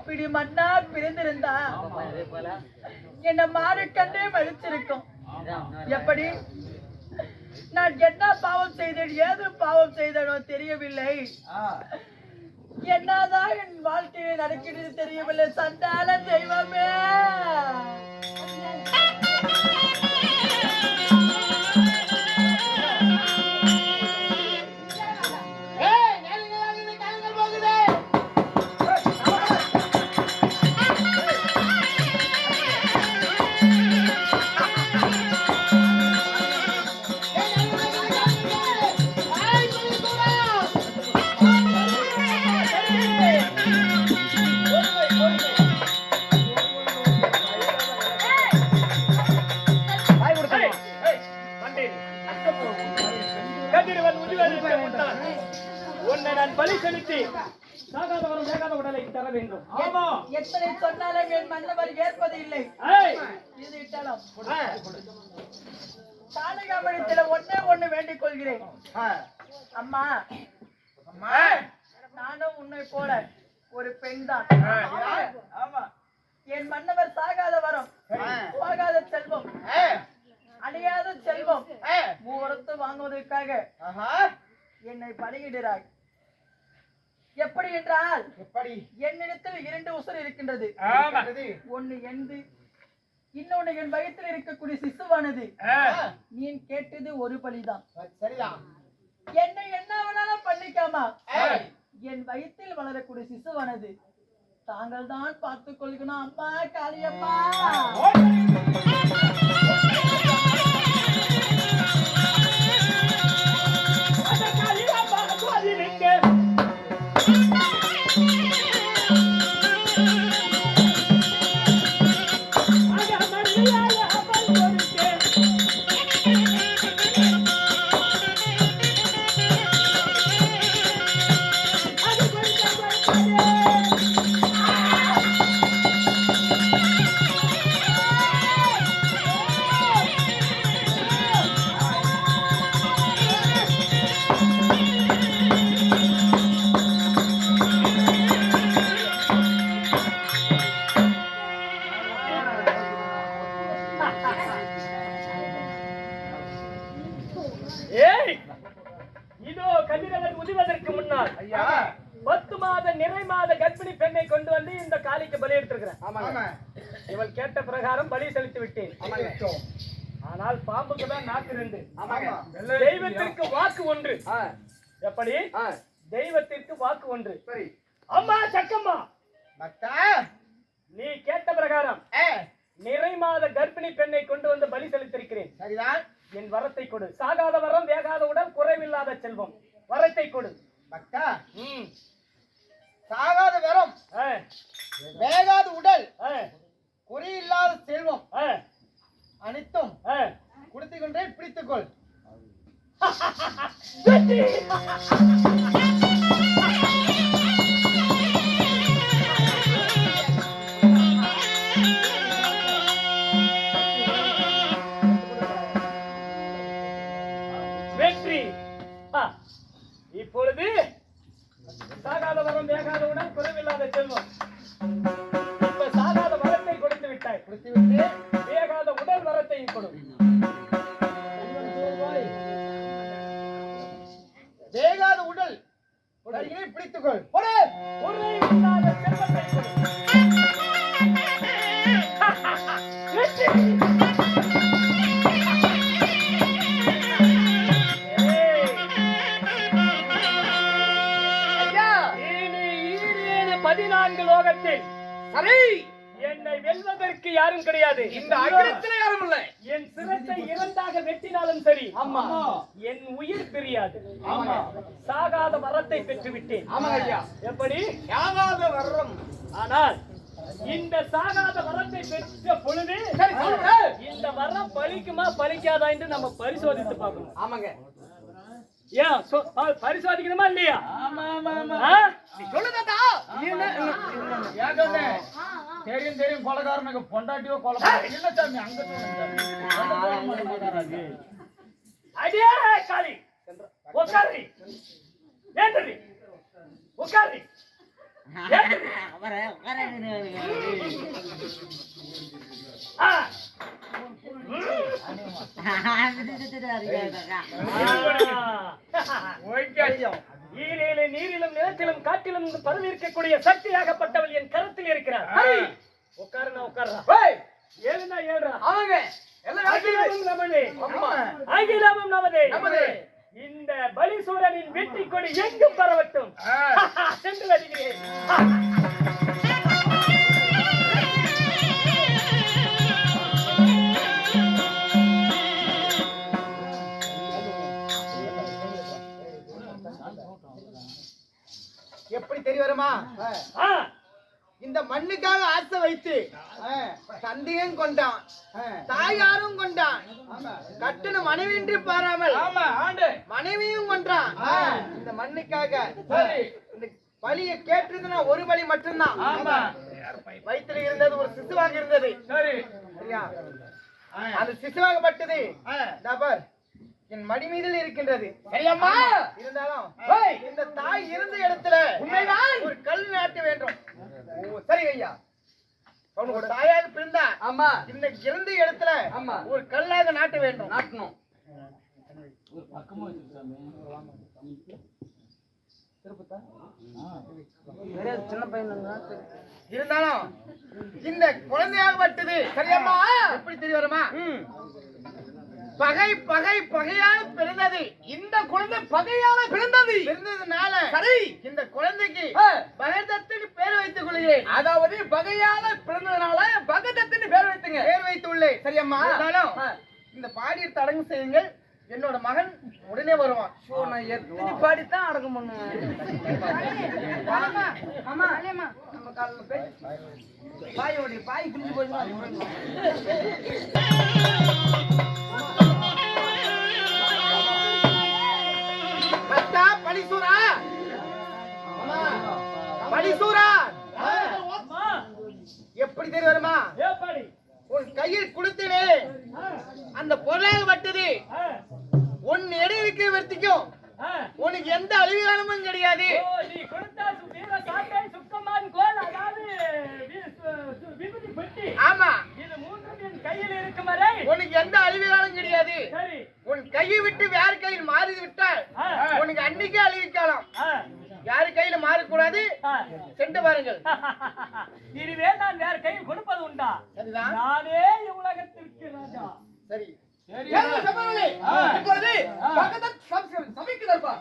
பிடி மண்ணா பிரிந்திருந்தா என்ன மாறு கண்டே மதிச்சிருக்கும். எப்படி நான் என்ன பாவம் செய்தேன், ஏது பாவம் செய்தனோ தெரியவில்லை. என்னதான் என் வாழ்க்கையை நடக்கிறது தெரியவில்லை. சண்டால தெய்வமே, பலி செலுத்தி சாகாதவரும் வேகாத உடலை தர வேண்டும். எத்தனை சொன்னாலும் என் மன்னவர் ஏற்பது இல்லை. இது இட்டாலும் சாணகாமணியில ஒன்னே ஒண்ணு வேண்டிக் கொள்கிறேன். அம்மா, நானும் உன்னை போல ஒரு பெண் தான். என் மன்னவர் சாகாத வரம், போகாத செல்வம், அழியாத செல்வம் மூவரத்து வாங்குவதற்காக என்னை பலியிடுறாய். எப்படி என்றால், என்னிடத்தில் 2 உசுர் இருக்கின்றது. ஒன்னு எந்து, இன்னொன்னு என் வயிற்றில் இருக்கக்கூடிய சிசுவானது. நீ கேட்டது ஒரு பலிதான். என்னை என்ன வேணாலும் பண்ணிக்காமா, என் வயிற்றில் வளரக்கூடிய சிசுவானது தாங்கள் தான் பார்த்துக் கொள்கணும். அம்மா காளியம்மா, இதோ கதிரவன் உதிவதற்கு முன்னால் 10 மாத நிறை மாத கர்ப்பிணி பெண்ணை கொண்டு வந்து இந்த காளிக்கு பலி எடுத்திருக்கிறேன். இவள் கேட்ட பிரகாரம் பலி செலுத்தி விட்டேன். ஆனால் பாம்புக்கு தான் நாக்கு 2. தெய்வத்திற்கு வாக்கு 1. எப்படி? தெய்வத்திற்கு வாக்கு 1. அம்மா சக்கம்மா, நீ கேட்ட பிரகாரம் நிறை மாத கர்ப்பிணி பெண்ணை கொண்டு வந்து பலி செலுத்திருக்கிறேன். என் வரத்தை கொடு. சாகாத வரம், வேகாத உடல், குறைவில்லாத செல்வம். வரத்தை கொடு. சாகாத வரம், வேகாத உடல், குறையில்லாத செல்வம் அனைத்தும் கொடுத்துக் கொண்டே பிடித்துக்கொள். இப்பொழுது சாகாத வரம், வேகாத உடல், குறைவில்லாத செல்வம். இப்ப சாகாத வரத்தை கொடுத்து விட்டாய். வேகாத உடல் வரத்தையும் கொடு. வேகாத உடல் பிடித்துக்கொள். குறைவில்லாத செல்வத்தை கொடு. என்னை வெல்வதற்கு யாரும் கிடையாது. இந்த அகிலத்தில் யாரும் இல்லை. என் சிரத்தை 2ஆக வெட்டினாலும் சரி, என் உயிர் பிரியாது. சாகாத வரத்தை பெற்று விட்டேன். எப்படி? சாகாத வரம். ஆனால் இந்த சாகாத வரத்தை பெற்ற பொழுது இந்த வரம் பலிக்குமா பலிக்காதா என்று நம்ம பரிசோதித்து பார்க்கணும். ஆமாங்க. ஏன் பரிசோதிக்கணுமா இல்லையா? சொல்லுதா? தெரியும் தெரியும், கொலைகாரனுக்கு பொண்டாட்டியோ கொலை இல்ல சாமி. அங்க அடியே காளி, உட்காரி, ஏன்றி உட்காரி. ஈரிலும் நீரிலும் நிலத்திலும் காட்டிலும் பரவி இருக்கக்கூடிய சக்தியாகப்பட்டவள் என் கருத்தில் இருக்கிறார். உட்காருனா உட்கார்றா, ஏழுனா ஏழுறா. அவங்க அகிலாமும் நமதே. இந்த பலிசூரனின் வெற்றி கொடி எங்கும் பரவட்டும். சென்று வருகிறேன். எப்படி தெரிய வருமா? இந்த மண்ணுக்காக ஆசை வைத்து தந்தையும் கொண்டான், தாயாரும் கொண்டான், கட்டண மனைவின்றி பாராமல் மனைவியும் கொண்டான். இந்த மண்ணுக்காக இந்த பலியை கேட்டதுன்னா ஒரு பலி மட்டும்தான். வயிற்றுல இருந்தது ஒரு சிசுவாக இருந்தது. சரியா? அந்த சிசுவாகப்பட்டது என் மடி மீதில் இருக்கின்றது. இருந்தாலும் இந்த தாய் இருந்த இடத்துல ஒரு கல் நாட்ட வேண்டும். சரி ஐயா, ஒரு தாயாக பிறந்தா இந்த இருந்த இடத்துல ஒரு கல்லாக நாட்ட வேண்டும். நாட்டணும். சின்ன பையன் இருந்தாலும் இந்த குழந்தையாகப்பட்டது சரியம்மா எப்படி தெரிய வருமா? பகை பகை பகையால பிறந்தது. இந்த குழந்தை பகையால பிறந்ததுனால சரி இந்த குழந்தைக்கு பகதத்தின் பேர் வைத்துக் கொள்கிறேன். அதாவது பகையால பிறந்ததுனால பகதத்தின் பேர் வைத்துள்ளேன். சரியம்மா, இந்த பாடியை தடங்கு செய்யுங்கள். என்னோட மகன் உடனே வருவான். நான் எத்தனை பாடித்தான் அடக்கம் பண்ணுவேன். பாயோடைய பாய் பிரிஞ்சு போயிடுவான். எப்படி தெரிய வருமா? உன் கையில் கொடுத்தனே அந்த பொருளாக பட்டது உன் இடம் இருக்கிற வரைக்கும் உனக்கு எந்த அழிவுகாலமும் கிடையாது. ஆமா, கையில் இருக்கும் வரை உனக்கு எந்த அழிவுகாலம் கிடையாது. உன் கையை விட்டு வேற கையில் மாறி விட்டால் உனக்கு அன்னைக்கே அழிவிக்கலாம். யாரு கையில மாறக்கூடாது. சென்று பாருங்கள். இதுவே நான் வேற கையில் கொடுப்பது உண்டா? நானே உலகத்திற்கு ராஜா. சரி இப்பொழுது சபைக்கு தருப்பா.